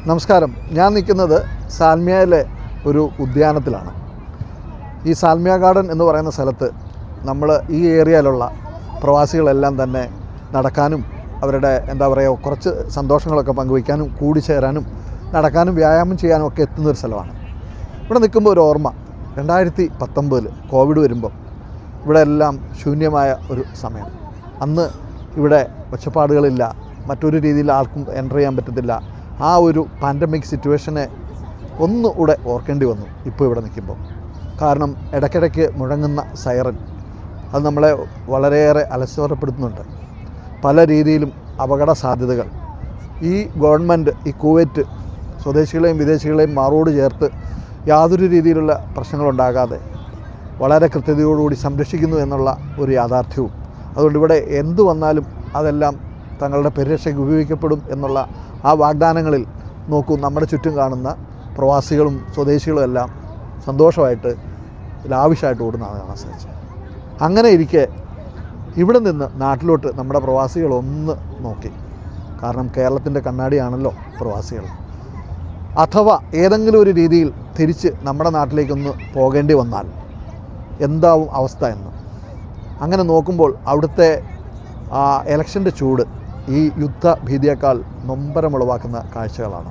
നമസ്കാരം. ഞാൻ നിൽക്കുന്നത് സാൽമിയയിലെ ഒരു ഉദ്യാനത്തിലാണ്. ഈ സാൽമിയ ഗാർഡൻ എന്ന് പറയുന്ന സ്ഥലത്ത് നമ്മൾ ഈ ഏരിയയിലുള്ള പ്രവാസികളെല്ലാം തന്നെ നടക്കാനും അവരുടെ കുറച്ച് സന്തോഷങ്ങളൊക്കെ പങ്കുവയ്ക്കാനും കൂടിച്ചേരാനും നടക്കാനും വ്യായാമം ചെയ്യാനും ഒക്കെ എത്തുന്നൊരു സ്ഥലമാണ്. ഇവിടെ നിൽക്കുമ്പോൾ ഒരു ഓർമ്മ, 2019 കോവിഡ് വരുമ്പം ഇവിടെ എല്ലാം ശൂന്യമായ ഒരു സമയം. അന്ന് ഇവിടെ ഒച്ചപ്പാടുകളില്ല, മറ്റൊരു രീതിയിൽ ആൾക്കും എൻ്റർ ചെയ്യാൻ പറ്റത്തില്ല. ആ ഒരു പാൻഡമിക് സിറ്റുവേഷനെ ഒന്നുകൂടെ ഓർക്കേണ്ടി വന്നു ഇപ്പോൾ ഇവിടെ നിൽക്കുമ്പോൾ. കാരണം ഇടയ്ക്കിടയ്ക്ക് മുഴങ്ങുന്ന സൈറൻ അത് നമ്മളെ വളരെയേറെ അലസോരപ്പെടുത്തുന്നുണ്ട്. പല രീതിയിലും അപകട സാധ്യതകൾ ഈ ഗവൺമെൻറ്, ഈ കുവൈറ്റ് സ്വദേശികളെയും വിദേശികളെയും മാറോട് ചേർത്ത് യാതൊരു രീതിയിലുള്ള പ്രശ്നങ്ങളുണ്ടാകാതെ വളരെ കൃത്യതയോടുകൂടി സംരക്ഷിക്കുന്നു എന്നുള്ള ഒരു യാഥാർത്ഥ്യവും, അതുകൊണ്ട് ഇവിടെ എന്തു വന്നാലും അതെല്ലാം തങ്ങളുടെ പരിരക്ഷയ്ക്ക് ഉപയോഗിക്കപ്പെടും എന്നുള്ള ആ വാഗ്ദാനങ്ങളിൽ നോക്കൂ, നമ്മുടെ ചുറ്റും കാണുന്ന പ്രവാസികളും സ്വദേശികളും എല്ലാം സന്തോഷമായിട്ട് ലാവിഷായിട്ട് ഓടുന്നതാണ് കാണാൻ സാധിച്ചത്. അങ്ങനെ ഇരിക്കെ ഇവിടെ നിന്ന് നാട്ടിലോട്ട് നമ്മുടെ പ്രവാസികളൊന്ന് നോക്കി. കാരണം കേരളത്തിൻ്റെ കണ്ണാടിയാണല്ലോ പ്രവാസികൾ. അഥവാ ഏതെങ്കിലും ഒരു രീതിയിൽ തിരിച്ച് നമ്മുടെ നാട്ടിലേക്കൊന്ന് പോകേണ്ടി വന്നാൽ എന്താവും അവസ്ഥ എന്ന് അങ്ങനെ നോക്കുമ്പോൾ അവിടുത്തെ ഇലക്ഷൻ്റെ ചൂട് ഈ യുദ്ധഭീതിയേക്കാൾ നൊമ്പരമുളവാക്കുന്ന കാഴ്ചകളാണ്.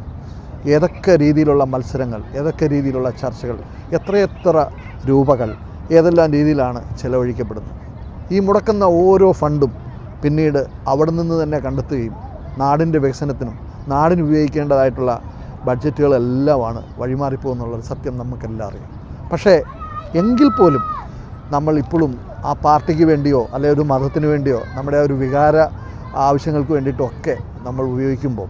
ഏതൊക്കെ രീതിയിലുള്ള മത്സരങ്ങൾ, ഏതൊക്കെ രീതിയിലുള്ള ചർച്ചകൾ, എത്രയെത്ര രൂപകൾ ഏതെല്ലാം രീതിയിലാണ് ചെലവഴിക്കപ്പെടുന്നത്. ഈ മുടക്കുന്ന ഓരോ ഫണ്ടും പിന്നീട് അവിടെ നിന്ന് തന്നെ കണ്ടെത്തുകയും നാടിൻ്റെ വികസനത്തിനും നാടിന് ഉപയോഗിക്കേണ്ടതായിട്ടുള്ള ബഡ്ജറ്റുകളെല്ലാമാണ് വഴിമാറിപ്പോകുന്നുള്ളത് സത്യം നമുക്കെല്ലാം അറിയാം. പക്ഷേ എങ്കിൽ പോലും നമ്മൾ ഇപ്പോഴും ആ പാർട്ടിക്ക് വേണ്ടിയോ അല്ലെങ്കിൽ ഒരു മതത്തിന് വേണ്ടിയോ നമ്മുടെ ഒരു വികാര ആവശ്യങ്ങൾക്ക് വേണ്ടിയിട്ടൊക്കെ നമ്മൾ ഉപയോഗിക്കുമ്പോൾ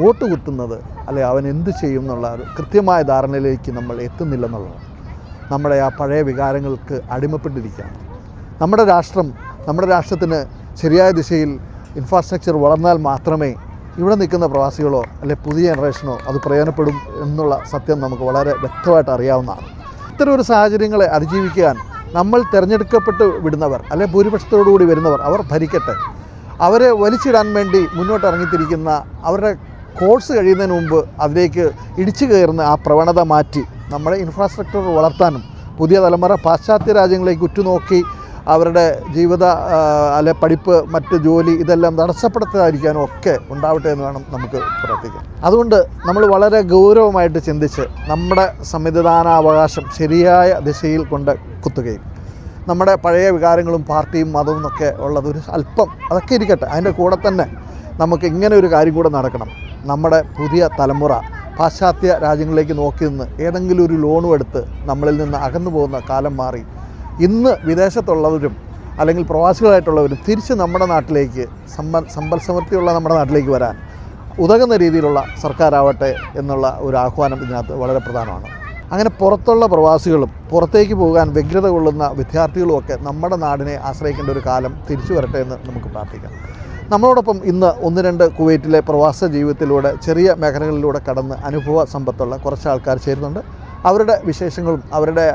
വോട്ട് കുത്തുന്നത് അല്ലെ അവൻ എന്ത് ചെയ്യും എന്നുള്ള ഒരു കൃത്യമായ ധാരണയിലേക്ക് നമ്മൾ എത്തുന്നില്ലെന്നുള്ളത് നമ്മുടെ ആ പഴയ വികാരങ്ങൾക്ക് അടിമപ്പെട്ടിരിക്കുകയാണ്. നമ്മുടെ രാഷ്ട്രത്തിന് ശരിയായ ദിശയിൽ ഇൻഫ്രാസ്ട്രക്ചർ വളർന്നാൽ മാത്രമേ ഇവിടെ നിൽക്കുന്ന പ്രവാസികളോ അല്ലെ പുതിയ ജനറേഷനോ അത് പ്രയോജനപ്പെടും എന്നുള്ള സത്യം നമുക്ക് വളരെ വ്യക്തമായിട്ട് അറിയാവുന്നതാണ്. ഇത്തരം ഒരു സാഹചര്യങ്ങളെ അതിജീവിക്കാൻ നമ്മൾ തിരഞ്ഞെടുക്കപ്പെട്ട് വിടുന്നവർ അല്ലെ ഭൂരിപക്ഷത്തോടുകൂടി വരുന്നവർ അവർ ഭരിക്കട്ടെ. അവരെ വലിച്ചിടാൻ വേണ്ടി മുന്നോട്ട് ഇറങ്ങിത്തിരിക്കുന്ന അവരുടെ കോഴ്സ് കഴിയുന്നതിന് മുമ്പ് അതിലേക്ക് ഇടിച്ചു കയറുന്ന ആ പ്രവണത മാറ്റി നമ്മുടെ ഇൻഫ്രാസ്ട്രക്ചർ വളർത്താനും പുതിയ തലമുറ പാശ്ചാത്യ രാജ്യങ്ങളിലേക്ക് ഉറ്റുനോക്കി അവരുടെ ജീവിത അല്ലെ പഠിപ്പ്, മറ്റ് ജോലി ഇതെല്ലാം തടസ്സപ്പെടുത്താതിരിക്കാനും ഒക്കെ ഉണ്ടാവട്ടെ എന്ന് വേണം നമുക്ക് പ്രാർത്ഥിക്കാം. അതുകൊണ്ട് നമ്മൾ വളരെ ഗൗരവമായിട്ട് ചിന്തിച്ച് നമ്മുടെ സമ്മതിദാനാവകാശം ശരിയായ ദിശയിൽ കൊണ്ട് കുത്തുകയും നമ്മുടെ പഴയ വികാരങ്ങളും പാർട്ടിയും മതവും എന്നൊക്കെ ഉള്ളത് ഒരു അല്പം അതൊക്കെ ഇരിക്കട്ടെ, അതിൻ്റെ കൂടെ തന്നെ നമുക്ക് ഇങ്ങനെ ഒരു കാര്യം കൂടെ നടക്കണം. നമ്മുടെ പുതിയ തലമുറ പാശ്ചാത്യ രാജ്യങ്ങളിലേക്ക് നോക്കി നിന്ന് ഏതെങ്കിലും ഒരു ലോണും എടുത്ത് നമ്മളിൽ നിന്ന് അകന്നു പോകുന്ന കാലം മാറി ഇന്ന് വിദേശത്തുള്ളവരും അല്ലെങ്കിൽ പ്രവാസികളായിട്ടുള്ളവരും തിരിച്ച് നമ്മുടെ നാട്ടിലേക്ക് സമ്പൽ സമൃദ്ധിയുള്ള നമ്മുടെ നാട്ടിലേക്ക് വരാൻ ഉതകുന്ന രീതിയിലുള്ള സർക്കാരാവട്ടെ എന്നുള്ള ഒരു ആഹ്വാനം ഇതിനകത്ത് വളരെ പ്രധാനമാണ്. അങ്ങനെ പുറത്തുള്ള പ്രവാസികളും പുറത്തേക്ക് പോകാൻ വ്യഗ്രത കൊള്ളുന്ന വിദ്യാർത്ഥികളും ഒക്കെ നമ്മുടെ നാടിനെ ആശ്രയിക്കേണ്ട ഒരു കാലം തിരിച്ചു വരട്ടെ എന്ന് നമുക്ക് പ്രാർത്ഥിക്കാം. നമ്മളോടൊപ്പം ഇന്ന് 1-2 കുവൈറ്റിലെ പ്രവാസ ജീവിതത്തിലൂടെ ചെറിയ മേഖലകളിലൂടെ കടന്ന് അനുഭവ സമ്പത്തുള്ള കുറച്ച് ആൾക്കാർ ചേരുന്നുണ്ട്. അവരുടെ വിശേഷങ്ങളും അവരുടെ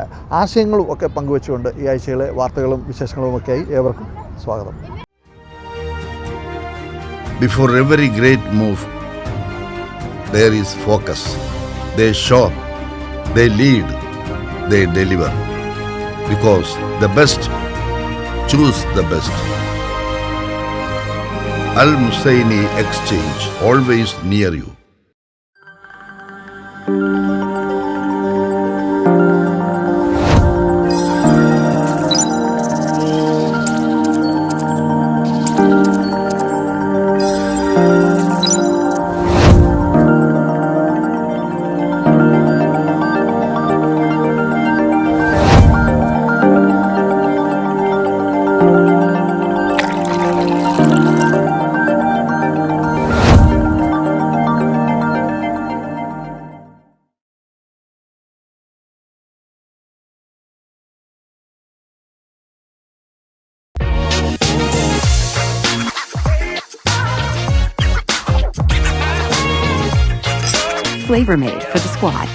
ആശയങ്ങളും ഒക്കെ പങ്കുവെച്ചുകൊണ്ട് ഈ ആഴ്ചയിലെ വാർത്തകളും വിശേഷങ്ങളുമൊക്കെയായി ഏവർക്കും സ്വാഗതം. Before every great move, there is focus. They shop, they lead, they deliver. Because the best choose the best. Al Musaini Exchange, always near you. Flavor made for the squad.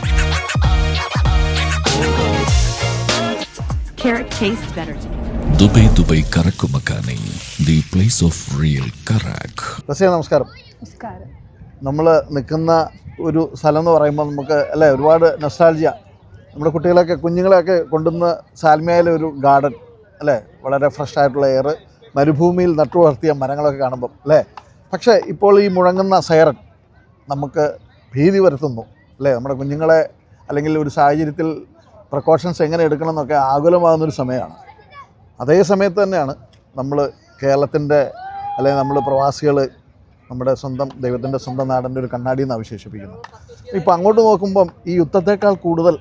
Carrot tastes better together. Dubai Karak Makani, the place of real Karak. നമസ്കാരം. നമസ്കാരം. നമ്മൾ നിൽക്കുന്ന ഒരു സ്ഥലം എന്ന് പറയുമ്പോൾ നമുക്ക് അല്ലേ ഒരുപാട് നൊസ്റ്റാൾജിയ. നമ്മുടെ കുഞ്ഞുങ്ങളെയൊക്കെ കൊണ്ടുവന്ന് സാൽമിയയിലെ ഒരു ഗാർഡൻ അല്ലേ, വളരെ ഫ്രഷ് ആയിട്ടുള്ള എയർ, മരുഭൂമിയിൽ നട്ടുവളർത്തിയ മരങ്ങളൊക്കെ കാണുമ്പം അല്ലേ. പക്ഷേ ഇപ്പോൾ ഈ മുഴങ്ങുന്ന സൈറൻ നമുക്ക് ഭീതി വരുത്തുന്നു അല്ലേ. നമ്മുടെ കുഞ്ഞുങ്ങളെ അല്ലെങ്കിൽ ഒരു സാഹചര്യത്തിൽ പ്രിക്കോഷൻസ് എങ്ങനെ എടുക്കണം എന്നൊക്കെ ആകുലമാകുന്നൊരു സമയമാണ്. അതേ സമയത്ത് തന്നെയാണ് നമ്മൾ കേരളത്തിൻ്റെ അല്ലെങ്കിൽ നമ്മൾ പ്രവാസികൾ നമ്മുടെ സ്വന്തം ദൈവത്തിൻ്റെ സ്വന്തം നാടിൻ്റെ ഒരു കണ്ണാടി എന്ന് അവശേഷിപ്പിക്കുന്നത്. ഇപ്പോൾ അങ്ങോട്ട് നോക്കുമ്പം ഈ യുദ്ധത്തേക്കാൾ കൂടുതൽ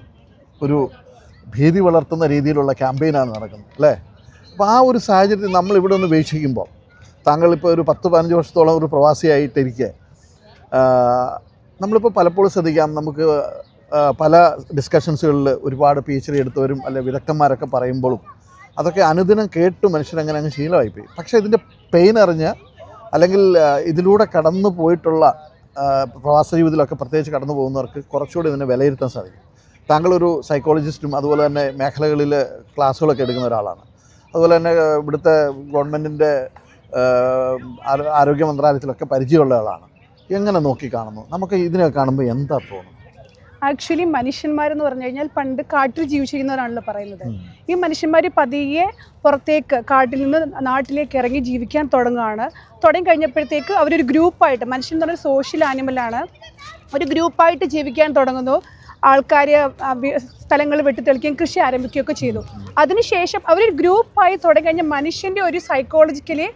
ഒരു ഭീതി വളർത്തുന്ന രീതിയിലുള്ള ക്യാമ്പയിനാണ് നടക്കുന്നത് അല്ലേ. അപ്പോൾ ആ ഒരു സാഹചര്യത്തിൽ നമ്മൾ ഇവിടെ ഒന്ന് വീക്ഷിക്കുമ്പോൾ, താങ്കളിപ്പോൾ ഒരു 10-15 വർഷത്തോളം ഒരു പ്രവാസിയായിട്ടിരിക്കെ നമ്മളിപ്പോൾ പലപ്പോഴും ശ്രദ്ധിക്കാം, നമുക്ക് പല ഡിസ്കഷൻസുകളിൽ ഒരുപാട് PhD എടുത്തവരും അല്ലെ വിദഗ്ധന്മാരൊക്കെ പറയുമ്പോഴും അതൊക്കെ അനുദിനം കേട്ട് മനുഷ്യരങ്ങനെ അങ്ങ് ശീലമായിപ്പോയി. പക്ഷേ ഇതിൻ്റെ പെയിൻ അറിഞ്ഞ് അല്ലെങ്കിൽ ഇതിലൂടെ കടന്നു പോയിട്ടുള്ള പ്രവാസ ജീവിതത്തിലൊക്കെ പ്രത്യേകിച്ച് കടന്നു പോകുന്നവർക്ക് കുറച്ചുകൂടി ഇതിനെ വിലയിരുത്താൻ സാധിക്കും. താങ്കളൊരു സൈക്കോളജിസ്റ്റും അതുപോലെ തന്നെ മേഖലകളിൽ ക്ലാസ്സുകളൊക്കെ എടുക്കുന്ന ഒരാളാണ്. അതുപോലെ തന്നെ ഇവിടുത്തെ ഗവൺമെൻറ്റിൻ്റെ ആരോഗ്യ മന്ത്രാലയത്തിലൊക്കെ പരിചയമുള്ള ആളാണ്. എങ്ങനെ നോക്കിക്കാണുന്നു? നമുക്ക് ഇതിനെ കാണുമ്പോൾ എന്താ തോന്നുന്നു? ആക്ച്വലി മനുഷ്യന്മാരെന്ന് പറഞ്ഞു കഴിഞ്ഞാൽ പണ്ട് കാട്ടിൽ ജീവിച്ചിരുന്നവരാണല്ലോ പറയുന്നത്. ഈ മനുഷ്യന്മാർ പതിയെ പുറത്തേക്ക് കാട്ടിൽ നിന്ന് നാട്ടിലേക്ക് ഇറങ്ങി ജീവിക്കാൻ തുടങ്ങി കഴിഞ്ഞപ്പോഴത്തേക്ക് അവരൊരു ഗ്രൂപ്പായിട്ട്, മനുഷ്യൻ എന്ന് പറഞ്ഞാൽ സോഷ്യൽ ആനിമലാണ്, ഒരു ഗ്രൂപ്പായിട്ട് ജീവിക്കാൻ തുടങ്ങുന്നു. ആൾക്കാർ സ്ഥലങ്ങൾ വെട്ടിത്തെളിക്കുകയും കൃഷി ആരംഭിക്കുകയൊക്കെ ചെയ്തു. അതിനുശേഷം അവരൊരു ഗ്രൂപ്പായി തുടങ്ങി കഴിഞ്ഞാൽ മനുഷ്യൻ്റെ ഒരു സൈക്കോളജിക്കലി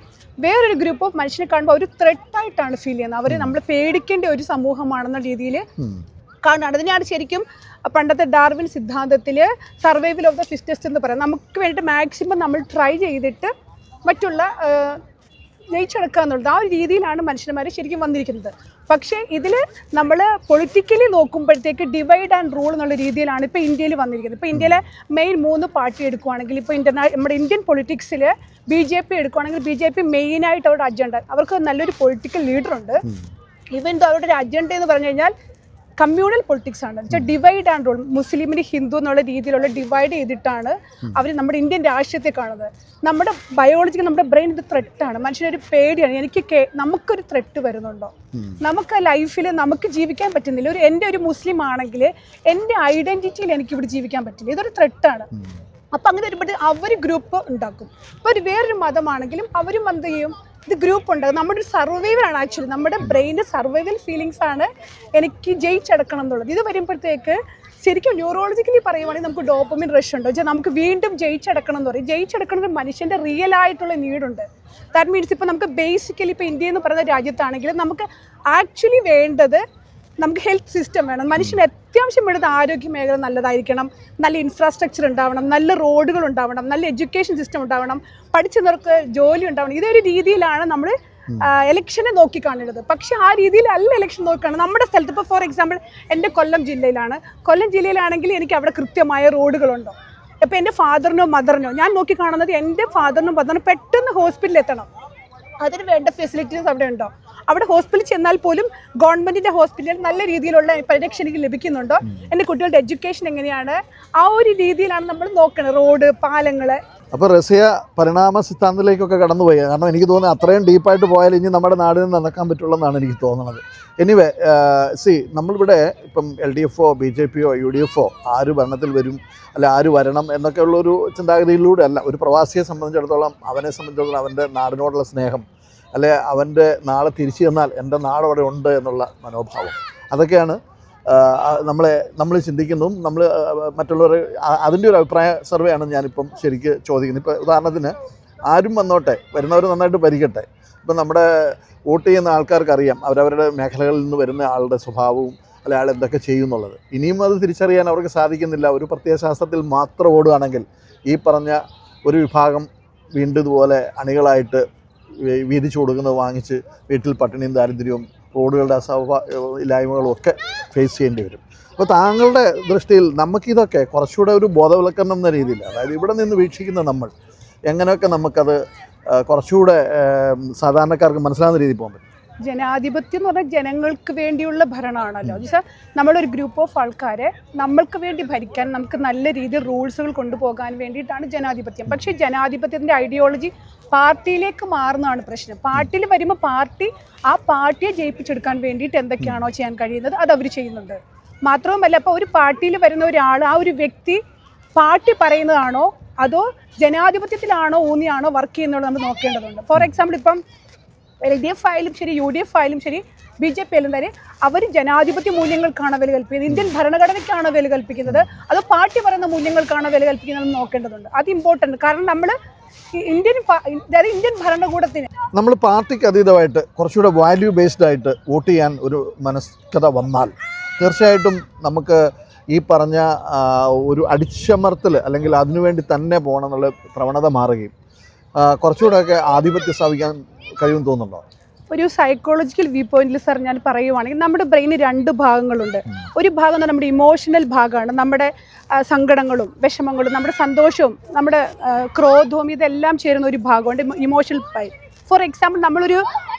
വേറൊരു ഗ്രൂപ്പ് ഓഫ് മനുഷ്യനെ കാണുമ്പോൾ ഒരു ത്രെട്ടായിട്ടാണ് ഫീൽ ചെയ്യുന്നത്. അവർ നമ്മൾ പേടിക്കേണ്ട ഒരു സമൂഹമാണെന്ന രീതിയിൽ കാണുകയാണ്. അതിനാണ് ശരിക്കും പണ്ടത്തെ ഡാർവിൻ സിദ്ധാന്തത്തിൽ സർവൈവൽ ഓഫ് ദ ഫിറ്റസ്റ്റ് എന്ന് പറയുന്നത്. നമുക്ക് വേണ്ടിയിട്ട് മാക്സിമം നമ്മൾ ട്രൈ ചെയ്തിട്ട് മറ്റുള്ള ജയിച്ചെടുക്കുക എന്നുള്ളത്, ആ ഒരു രീതിയിലാണ് മനുഷ്യന്മാർ ശരിക്കും വന്നിരിക്കുന്നത്. പക്ഷേ ഇതിൽ നമ്മൾ പൊളിറ്റിക്കലി നോക്കുമ്പോഴത്തേക്ക് ഡിവൈഡ് ആൻഡ് റൂൾ എന്നുള്ള രീതിയിലാണ് ഇപ്പോൾ ഇന്ത്യയിൽ വന്നിരിക്കുന്നത്. ഇപ്പോൾ ഇന്ത്യയിലെ മെയിൻ 3 പാർട്ടി എടുക്കുകയാണെങ്കിൽ, ഇപ്പോൾ നമ്മുടെ ഇന്ത്യൻ പൊളിറ്റിക്സിൽ BJP എടുക്കുകയാണെങ്കിൽ BJP മെയിനായിട്ട് അവരുടെ അജണ്ട, അവർക്ക് നല്ലൊരു പൊളിറ്റിക്കൽ ലീഡറുണ്ട്. ഈവൻ അവരുടെ ഒരു അജണ്ട എന്ന് പറഞ്ഞു കഴിഞ്ഞാൽ കമ്മ്യൂണൽ പൊളിറ്റിക്സ് ആണ്. വെച്ചാൽ ഡിവൈഡ് ആൻഡ് റൂൾ, മുസ്ലിമിന് ഹിന്ദു എന്നുള്ള രീതിയിലുള്ള ഡിവൈഡ് ചെയ്തിട്ടാണ് അവർ നമ്മുടെ ഇന്ത്യൻ രാഷ്ട്രീയത്തെ കാണുന്നത്. നമ്മുടെ ബയോളജിക്കൽ നമ്മുടെ ബ്രെയിൻ ഇത് ത്രെട്ടാണ്, മനുഷ്യനൊരു പേടിയാണ്. നമുക്കൊരു ത്രെട്ട് വരുന്നുണ്ടോ, നമുക്ക് ലൈഫിൽ നമുക്ക് ജീവിക്കാൻ പറ്റുന്നില്ല. എൻ്റെ ഒരു മുസ്ലിം ആണെങ്കിൽ എൻ്റെ ഐഡൻറ്റിറ്റിയിൽ എനിക്കിവിടെ ജീവിക്കാൻ പറ്റില്ല, ഇതൊരു ത്രെട്ടാണ്. അപ്പം അങ്ങനെ വരുമ്പോഴേ അവർ ഗ്രൂപ്പ് ഉണ്ടാക്കും. ഇപ്പോൾ വേറൊരു മതമാണെങ്കിലും അവരും എന്ത് ചെയ്യും, ഇത് ഗ്രൂപ്പ് ഉണ്ടാകും. നമ്മുടെ ഒരു സർവൈവലാണ് ആക്ച്വലി, നമ്മുടെ ബ്രെയിനിൻ്റെ സർവൈവൽ ഫീലിങ്സ് ആണ് എനിക്ക് ജയിച്ചെടുക്കണം എന്നുള്ളത്. ഇത് വരുമ്പോഴത്തേക്ക് ശരിക്കും ന്യൂറോളജിക്കലി പറയുവാണെങ്കിൽ നമുക്ക് ഡോപ്പമിൻ റഷ് ഉണ്ട്. വെച്ചാൽ നമുക്ക് വീണ്ടും ജയിച്ചെടുക്കണം എന്ന് പറയും. ജയിച്ചെടുക്കുന്നത് മനുഷ്യൻ്റെ റിയൽ ആയിട്ടുള്ള നീഡുണ്ട്. ദാറ്റ് മീൻസ് ഇപ്പോൾ നമുക്ക് ബേസിക്കലി ഇപ്പോൾ ഇന്ത്യ എന്ന് പറയുന്ന രാജ്യത്താണെങ്കിലും നമുക്ക് ആക്ച്വലി വേണ്ടത് നമുക്ക് ഹെൽത്ത് സിസ്റ്റം വേണം. മനുഷ്യന് അത്യാവശ്യം വേണ്ടത് ആരോഗ്യ മേഖല നല്ലതായിരിക്കണം, നല്ല ഇൻഫ്രാസ്ട്രക്ചർ ഉണ്ടാവണം, നല്ല റോഡുകൾ ഉണ്ടാവണം, നല്ല എഡ്യൂക്കേഷൻ സിസ്റ്റം ഉണ്ടാവണം, പഠിച്ചവർക്ക് ജോലി ഉണ്ടാവണം. ഇതൊരു രീതിയിലാണ് നമ്മൾ ഇലക്ഷനെ നോക്കിക്കാണുന്നത്. പക്ഷേ ആ രീതിയിലല്ല ഇലക്ഷൻ നോക്കുകയാണ് നമ്മുടെ സ്ഥലത്ത്. ഇപ്പോൾ ഫോർ എക്സാമ്പിൾ എൻ്റെ കൊല്ലം ജില്ലയിലാണെങ്കിൽ എനിക്ക് അവിടെ കൃത്യമായ റോഡുകളുണ്ടോ. ഇപ്പോൾ എൻ്റെ ഫാദറിനോ മദറിനോ ഞാൻ നോക്കിക്കാണുന്നത് എൻ്റെ ഫാദറിനോ മദറിനോ പെട്ടെന്ന് ഹോസ്പിറ്റലിൽ എത്തണം, അതിന് വേണ്ട ഫെസിലിറ്റീസ് അവിടെ ഉണ്ടോ, അവിടെ ഹോസ്പിറ്റലിൽ ചെന്നാൽ പോലും ഗവൺമെൻറ്റിൻ്റെ ഹോസ്പിറ്റലിൽ നല്ല രീതിയിലുള്ള പരിരക്ഷ എനിക്ക് ലഭിക്കുന്നുണ്ടോ, എൻ്റെ കുട്ടികളുടെ എഡ്യൂക്കേഷൻ എങ്ങനെയാണ്, ആ ഒരു രീതിയിലാണ് നമ്മൾ നോക്കുന്നത്, റോഡ്, പാലങ്ങൾ. അപ്പോൾ റസിയ പരിണാമ സിദ്ധാന്തത്തിലേക്കൊക്കെ കടന്നുപോയി. കാരണം എനിക്ക് തോന്നുന്നത് അത്രയും ഡീപ്പായിട്ട് പോയാൽ ഇനി നമ്മുടെ നാടിന് നടക്കാൻ പറ്റുള്ളൂ എന്നാണ് എനിക്ക് തോന്നുന്നത്. എനിവേ നമ്മളിവിടെ ഇപ്പം LDFO BJP UDF ആര് ഭരണത്തിൽ വരും അല്ല ആര് വരണം എന്നൊക്കെ ഉള്ളൊരു ചിന്താഗതിയിലൂടെ അല്ല. ഒരു പ്രവാസിയെ സംബന്ധിച്ചിടത്തോളം അവനെ സംബന്ധിച്ചിടത്തോളം അവൻ്റെ നാടിനോടുള്ള സ്നേഹം, അല്ലെ അവൻ്റെ നാളെ തിരിച്ചു ചെന്നാൽ എൻ്റെ നാടവിടെ ഉണ്ട് എന്നുള്ള മനോഭാവം, അതൊക്കെയാണ് നമ്മൾ ചിന്തിക്കുന്നതും നമ്മൾ മറ്റുള്ളവർ അതിൻ്റെ ഒരു അഭിപ്രായ സർവേ ആണ് ഞാനിപ്പം ശരിക്ക് ചോദിക്കുന്നത്. ഇപ്പോൾ ഉദാഹരണത്തിന് ആരും വന്നോട്ടെ, വരുന്നവർ നന്നായിട്ട് ഭരിക്കട്ടെ. ഇപ്പം നമ്മുടെ വോട്ട് ചെയ്യുന്ന ആൾക്കാർക്കറിയാം അവരവരുടെ മേഖലകളിൽ നിന്ന് വരുന്ന ആളുടെ സ്വഭാവവും അല്ലെ അയാൾ എന്തൊക്കെ ചെയ്യുന്നുള്ളത്. ഇനിയും അത് തിരിച്ചറിയാൻ അവർക്ക് സാധിക്കുന്നില്ല. ഒരു പ്രത്യയശാസ്ത്രത്തിൽ മാത്രം ഓടുകയാണെങ്കിൽ ഈ പറഞ്ഞ ഒരു വിഭാഗം വീണ്ടും ഇതുപോലെ അണികളായിട്ട് വീതിച്ചു കൊടുക്കുന്നത് വാങ്ങിച്ച് വീട്ടിൽ പട്ടിണിയും ദാരിദ്ര്യവും റോഡുകളുടെ ഇല്ലായ്മകളും ഒക്കെ ഫേസ് ചെയ്യേണ്ടി വരും. അപ്പോൾ താങ്കളുടെ ദൃഷ്ടിയിൽ നമുക്കിതൊക്കെ കുറച്ചുകൂടെ ഒരു ബോധവൽക്കരണം എന്ന രീതിയിൽ, അതായത് ഇവിടെ നിന്ന് വീക്ഷിക്കുന്ന നമ്മൾ എങ്ങനെയൊക്കെ നമുക്കത് കുറച്ചുകൂടെ സാധാരണക്കാർക്ക് മനസ്സിലാകുന്ന രീതിയിൽ പോകാൻ പറ്റും? ജനാധിപത്യം എന്ന് പറഞ്ഞാൽ ജനങ്ങൾക്ക് വേണ്ടിയുള്ള ഭരണമാണല്ലോ. എന്ന് വെച്ചാൽ നമ്മളൊരു ഗ്രൂപ്പ് ഓഫ് ആൾക്കാരെ നമ്മൾക്ക് വേണ്ടി ഭരിക്കാൻ, നമുക്ക് നല്ല രീതിയിൽ റൂൾസുകൾ കൊണ്ടുപോകാൻ വേണ്ടിയിട്ടാണ് ജനാധിപത്യം. പക്ഷേ ജനാധിപത്യത്തിൻ്റെ ഐഡിയോളജി പാർട്ടിയിലേക്ക് മാറുന്നതാണ് പ്രശ്നം. പാർട്ടിയിൽ വരുമ്പോൾ ആ പാർട്ടിയെ ജയിപ്പിച്ചെടുക്കാൻ വേണ്ടിയിട്ട് എന്തൊക്കെയാണോ ചെയ്യാൻ കഴിയുന്നത് അത് അവർ ചെയ്യുന്നുണ്ട്. മാത്രവുമല്ല, അപ്പോൾ ഒരു പാർട്ടിയിൽ വരുന്ന ഒരാൾ, ആ ഒരു വ്യക്തി പാർട്ടി പറയുന്നതാണോ അതോ ജനാധിപത്യത്തിലാണോ ഊന്നിയാണോ വർക്ക് ചെയ്യുന്നത് നമ്മൾ നോക്കേണ്ടതുണ്ട്. ഫോർ എക്സാമ്പിൾ, ഇപ്പം LDF ആയാലും ശരി, UDF ആയാലും ശരി, BJP ആയാലും തന്നെ അവർ ജനാധിപത്യ മൂല്യങ്ങൾക്കാണോ വില കൽപ്പിക്കുന്നത്, ഇന്ത്യൻ ഭരണഘടനയ്ക്കാണോ വില കൽപ്പിക്കുന്നത്, അതോ പാർട്ടി പറയുന്ന മൂല്യങ്ങൾക്കാണോ വില കൽപ്പിക്കുന്നത് നോക്കേണ്ടതുണ്ട്. അത് ഇമ്പോർട്ടൻറ്റ്. കാരണം നമ്മൾ ഇന്ത്യൻ ഭരണകൂടത്തിന് നമ്മൾ പാർട്ടിക്ക് അതീതമായിട്ട് കുറച്ചുകൂടെ വാല്യൂ ബേസ്ഡ് ആയിട്ട് വോട്ട് ചെയ്യാൻ ഒരു മനസ്കത വന്നാൽ തീർച്ചയായിട്ടും നമുക്ക് ഈ പറഞ്ഞ ഒരു അടിച്ചമർത്തൽ അല്ലെങ്കിൽ അതിനുവേണ്ടി തന്നെ പോകണം എന്നുള്ള പ്രവണത മാറുകയും കുറച്ചുകൂടെയൊക്കെ ആധിപത്യം സ്ഥാപിക്കാൻ കഴിയുമെന്ന് തോന്നുന്നുണ്ടോ? ഒരു സൈക്കോളജിക്കൽ വ്യൂ പോയിന്റിൽ സാർ ഞാൻ പറയുവാണെങ്കിൽ നമ്മുടെ ബ്രെയിന് 2 ഭാഗങ്ങളുണ്ട്. ഒരു ഭാഗം നമ്മുടെ ഇമോഷണൽ ഭാഗമാണ്, നമ്മുടെ സങ്കടങ്ങളും വിഷമങ്ങളും നമ്മുടെ സന്തോഷവും നമ്മുടെ ക്രോധവും ഇതെല്ലാം ചേരുന്ന ഒരു ഭാഗമുണ്ട് ഇമോഷണൽ പൈ. ഫോർ എക്സാമ്പിൾ, നമ്മളൊരു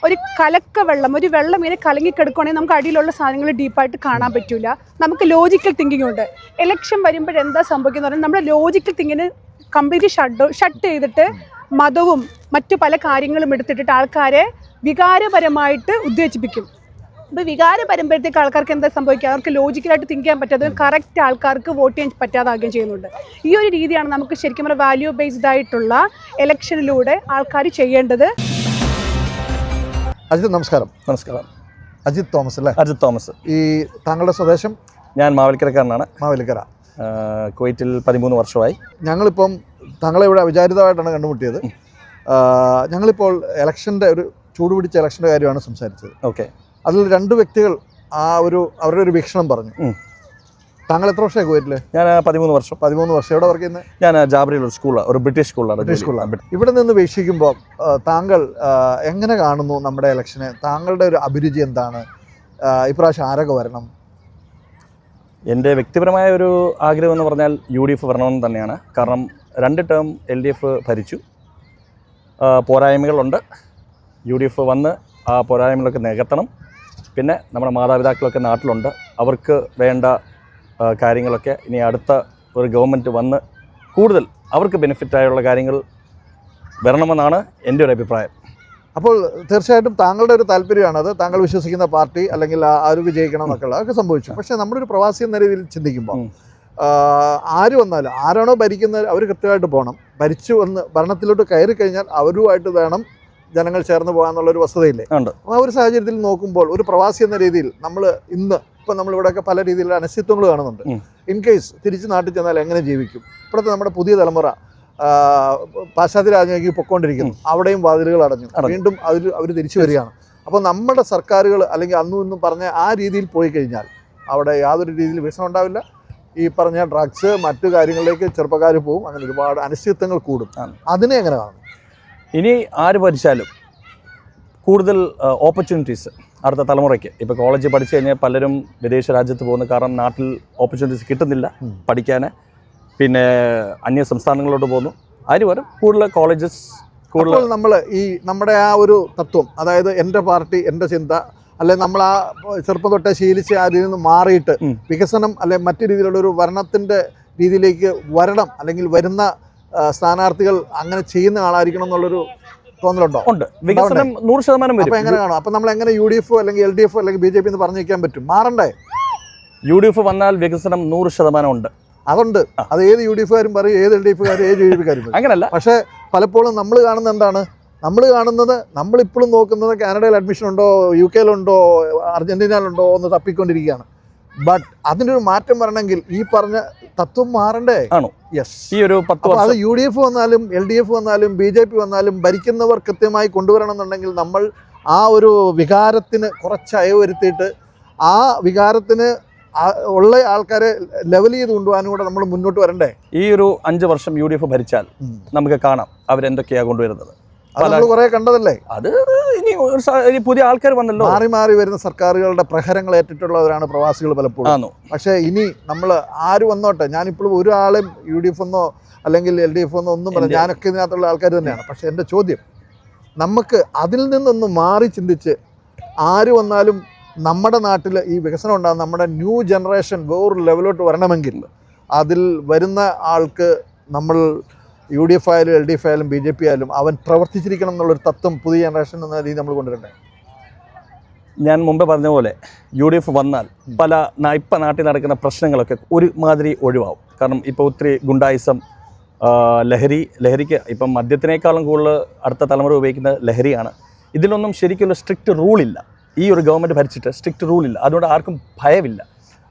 കലക്ക വെള്ളം, ഒരു വെള്ളം ഇങ്ങനെ കലങ്ങിക്കിടക്കുകയാണെങ്കിൽ നമുക്ക് അടിയിലുള്ള സാധനങ്ങൾ ഡീപ്പായിട്ട് കാണാൻ പറ്റില്ല. നമുക്ക് ലോജിക്കൽ തിങ്കിങ് ഉണ്ട്. ഇലക്ഷൻ വരുമ്പോഴെന്താ സംഭവിക്കുന്നത് പറഞ്ഞാൽ നമ്മുടെ ലോജിക്കൽ തിങ്കിന് കംപ്ലീറ്റ്ലി ഷട്ട് ചെയ്തിട്ട് മതവും മറ്റു പല കാര്യങ്ങളും എടുത്തിട്ടിട്ട് ആൾക്കാരെ വികാരപരമായിട്ട് ഉദ്ദേശിപ്പിക്കും. അപ്പോൾ വികാരം വരുമ്പോഴത്തേക്ക് ആൾക്കാർക്ക് എന്താ സംഭവിക്കുക, അവർക്ക് ലോജിക്കലായിട്ട് തിങ്ക് ചെയ്യാൻ പറ്റാതെ കറക്റ്റ് ആൾക്കാർക്ക് വോട്ട് ചെയ്യാൻ പറ്റാതാകുകയും ചെയ്യുന്നുണ്ട്. ഈ ഒരു രീതിയാണ് നമുക്ക് ശരിക്കും പറഞ്ഞാൽ വാല്യൂ ബേസ്ഡ് ആയിട്ടുള്ള ഇലക്ഷനിലൂടെ ആൾക്കാർ ചെയ്യേണ്ടത്. അജിത് നമസ്കാരം. നമസ്കാരം. അജിത് തോമസ് അല്ലേ? അജിത് തോമസ്. ഈ താങ്കളുടെ സ്വദേശം? ഞാൻ മാവേലിക്കരക്കാരനാണ്. മാവേലിക്കര. കുവൈറ്റിൽ 13 വർഷമായി. ഞങ്ങളിപ്പം താങ്കളെ ഇവിടെ അവിചാരിതമായിട്ടാണ് കണ്ടുമുട്ടിയത്. ഞങ്ങളിപ്പോൾ ഇലക്ഷൻ്റെ ഒരു ചൂടുപിടിച്ച ഇലക്ഷൻ്റെ കാര്യമാണ് സംസാരിച്ചത്. ഓക്കെ. അതിൽ 2 വ്യക്തികൾ അവരുടെ ഒരു വീക്ഷണം പറഞ്ഞു. താങ്കൾ എത്ര വർഷമായി കുവൈറ്റിൽ? ഞാൻ 13 വർഷം. 13 വർഷം. എവിടെ വർക്ക് ചെയ്യുന്നത്? ഞാൻ ജാബ്രിയിൽ ഒരു സ്കൂളാണ്, ഒരു ബ്രിട്ടീഷ് സ്കൂളാണ്. ഇവിടെ നിന്ന് വീക്ഷിക്കുമ്പോൾ താങ്കൾ എങ്ങനെ കാണുന്നു നമ്മുടെ ഇലക്ഷനെ? താങ്കളുടെ ഒരു അഭിരുചി എന്താണ്? ഇപ്രാവശ്യം ആരൊക്കെ വരണം? എൻ്റെ വ്യക്തിപരമായ ഒരു ആഗ്രഹം എന്ന് പറഞ്ഞാൽ UDF വരണമെന്ന് തന്നെയാണ്. കാരണം 2 ടേം LDF ഭരിച്ചു. പോരായ്മകളുണ്ട്. UDF വന്ന് ആ പോരായ്മകളൊക്കെ നികത്തണം. പിന്നെ നമ്മുടെ മാതാപിതാക്കളൊക്കെ നാട്ടിലുണ്ട്, അവർക്ക് വേണ്ട കാര്യങ്ങളൊക്കെ ഇനി അടുത്ത ഒരു ഗവൺമെൻറ് വന്ന് കൂടുതൽ അവർക്ക് ബെനിഫിറ്റായുള്ള കാര്യങ്ങൾ വരണമെന്നാണ് എൻ്റെ ഒരു അഭിപ്രായം. അപ്പോൾ തീർച്ചയായിട്ടും താങ്കളുടെ ഒരു താല്പര്യമാണത്. താങ്കൾ വിശ്വസിക്കുന്ന പാർട്ടി അല്ലെങ്കിൽ ആര് വിജയിക്കണം എന്നൊക്കെ അതൊക്കെ സംഭവിച്ചു. പക്ഷേ നമ്മുടെ ഒരു പ്രവാസി എന്ന രീതിയിൽ ചിന്തിക്കുമ്പോൾ ആര് വന്നാലും ആരാണോ ഭരിക്കുന്നത് അവർ കൃത്യമായിട്ട് പോകണം. ഭരിച്ചു വന്ന് ഭരണത്തിലോട്ട് കയറി കഴിഞ്ഞാൽ അവരുമായിട്ട് വേണം ജനങ്ങൾ ചേർന്ന് പോകാമെന്നുള്ളൊരു വസ്തുതയില്ലേ? അപ്പോൾ ആ ഒരു സാഹചര്യത്തിൽ നോക്കുമ്പോൾ ഒരു പ്രവാസി എന്ന രീതിയിൽ ഇപ്പം നമ്മളിവിടെയൊക്കെ പല രീതിയിലുള്ള അനിശ്ചിത്വങ്ങൾ കാണുന്നുണ്ട്. ഇൻ കേസ് തിരിച്ച് നാട്ടിൽ ചെന്നാൽ എങ്ങനെ ജീവിക്കും? ഇപ്പോഴത്തെ നമ്മുടെ പുതിയ തലമുറ പാശ്ചാത്യ രാജ്യങ്ങൾക്ക് പൊയ്ക്കൊണ്ടിരിക്കുന്നു. അവിടെയും വാതിലുകൾ അടഞ്ഞു, വീണ്ടും അവർ തിരിച്ചു വരികയാണ്. അപ്പോൾ നമ്മുടെ സർക്കാരുകൾ അല്ലെങ്കിൽ അന്നും ഇന്നും പറഞ്ഞ ആ രീതിയിൽ പോയി കഴിഞ്ഞാൽ അവിടെ യാതൊരു രീതിയിൽ വികസനം ഉണ്ടാവില്ല. ഈ പറഞ്ഞ ഡ്രഗ്സ് മറ്റു കാര്യങ്ങളിലേക്ക് ചെറുപ്പക്കാർ പോകും. അങ്ങനെ ഒരുപാട് അനിശ്ചിതത്വങ്ങൾ കൂടും. അതിനെ എങ്ങനെ കാണും? ഇനി ആര് ഭരിച്ചാലും കൂടുതൽ ഓപ്പർച്യൂണിറ്റീസ് അടുത്ത തലമുറയ്ക്ക്. ഇപ്പോൾ കോളേജിൽ പഠിച്ചു കഴിഞ്ഞാൽ പലരും വിദേശ രാജ്യത്ത് പോകുന്നു. കാരണം നാട്ടിൽ ഓപ്പർച്യൂണിറ്റീസ് കിട്ടുന്നില്ല പഠിക്കാൻ. പിന്നെ അന്യ സംസ്ഥാനങ്ങളിലോട്ട് പോകുന്നു. അതിന് വരും കൂടുതൽ കോളേജസ്. കൂടുതൽ നമ്മൾ ഈ നമ്മുടെ ആ ഒരു തത്വം, അതായത് എൻ്റെ പാർട്ടി എൻ്റെ ചിന്ത, അല്ലെങ്കിൽ നമ്മൾ ആ ചെറുപ്പം തൊട്ടേ ശീലിച്ച് ആ രീതിയിൽ നിന്ന് മാറിയിട്ട് വികസനം അല്ലെങ്കിൽ മറ്റു രീതിയിലുള്ള ഒരു ഭരണത്തിൻ്റെ രീതിയിലേക്ക് വരണം, അല്ലെങ്കിൽ വരുന്ന സ്ഥാനാർത്ഥികൾ അങ്ങനെ ചെയ്യുന്ന ആളായിരിക്കണം എന്നുള്ളൊരു തോന്നലുണ്ടോ? ഉണ്ട്. വികസനം 100% വരും. അപ്പോൾ എങ്ങനെ കാണും? അപ്പോൾ നമ്മൾ എങ്ങനെ UDF അല്ലെങ്കിൽ LDF അല്ലെങ്കിൽ BJP എന്ന് പറഞ്ഞു വയ്ക്കാൻ പറ്റും? മാറണ്ടേ? UDF വന്നാൽ വികസനം 100% ഉണ്ട്. അതുണ്ട്. അത് ഏത് UDF-കാരും പറയും, ഏത് LDF-കാരും, ഏത് UDP-കാരും പറയും. അങ്ങനല്ല. പക്ഷേ പലപ്പോഴും നമ്മൾ കാണുന്നത് എന്താണ്? നമ്മളിപ്പോഴും നോക്കുന്നത് കാനഡയിൽ അഡ്മിഷൻ ഉണ്ടോ, UK-ലുണ്ടോ, അർജന്റീനയിലുണ്ടോ എന്ന് തപ്പിക്കൊണ്ടിരിക്കുകയാണ്. ബട്ട് അതിനൊരു മാറ്റം വരണമെങ്കിൽ ഈ പറഞ്ഞ തത്വം മാറണ്ടേ? ആണോ? യെസ്. ഈ ഒരു 10 വർഷം അത് UDF വന്നാലും LDF വന്നാലും BJP വന്നാലും ഭരിക്കുന്നവർ കൃത്യമായി കൊണ്ടുവരണം എന്നുണ്ടെങ്കിൽ നമ്മൾ ആ ഒരു വികാരത്തിന് കുറച്ച് അയവ് വരുത്തിയിട്ട് ആ വികാരത്തിന് ഉള്ള ആൾക്കാരെ ലെവൽ ചെയ്ത് കൊണ്ടുപോകാനും കൂടെ നമ്മൾ മുന്നോട്ട് വരണ്ടേ? ഈ ഒരു 5 വർഷം UDF ഭരിച്ചാൽ നമുക്ക് കാണാം അവരെന്തൊക്കെയാണ് കൊണ്ടുവരുന്നത്. അത് നമ്മൾ കുറേ കണ്ടതല്ലേ? അത് ഇനി പുതിയ ആൾക്കാർ വന്നല്ലോ. മാറി വരുന്ന സർക്കാരുകളുടെ പ്രഹരങ്ങൾ ഏറ്റിട്ടുള്ളവരാണ് പ്രവാസികൾ പലപ്പോഴും. പക്ഷേ ഇനി നമ്മൾ ആര് വന്നോട്ടെ, ഞാനിപ്പോഴും ഒരാളെയും UDF എന്നോ അല്ലെങ്കിൽ LDF എന്നോ ഒന്നും പറയാം, ഞാനൊക്കെ ഇതിനകത്തുള്ള ആൾക്കാർ തന്നെയാണ്. പക്ഷേ എൻ്റെ ചോദ്യം, നമുക്ക് അതിൽ നിന്നൊന്ന് മാറി ചിന്തിച്ച് ആര് വന്നാലും നമ്മുടെ നാട്ടിൽ ഈ വികസനം ഉണ്ടാകും, നമ്മുടെ ന്യൂ ജനറേഷൻ വേറൊരു ലെവലോട്ട് വരണമെങ്കിൽ അതിൽ വരുന്ന ആൾക്ക് നമ്മൾ UDF ആയാലും LDF ആയാലും BJP ആയാലും അവൻ പ്രവർത്തിച്ചിരിക്കണം എന്നുള്ളൊരു തത്വം പുതിയ ജനറേഷൻ എന്ന രീതി നമ്മൾ കൊണ്ടുവരണ്ടേ? ഞാൻ മുമ്പേ പറഞ്ഞ പോലെ UDF വന്നാൽ പല ഇപ്പം നാട്ടിൽ നടക്കുന്ന പ്രശ്നങ്ങളൊക്കെ ഒരുമാതിരി ഒഴിവാകും. കാരണം ഇപ്പോൾ ഒത്തിരി ഗുണ്ടായിസം, ലഹരിക്ക് ഇപ്പം മദ്യത്തിനേക്കാളും കൂടുതൽ അടുത്ത തലമുറ ഉപയോഗിക്കുന്ന ലഹരിയാണ്. ഇതിലൊന്നും ശരിക്കുള്ള സ്ട്രിക്റ്റ് റൂളില്ല. ഈ ഒരു ഗവൺമെൻറ് ഭരിച്ചിട്ട് സ്ട്രിക്റ്റ് റൂളില്ല. അതുകൊണ്ട് ആർക്കും ഭയമില്ല.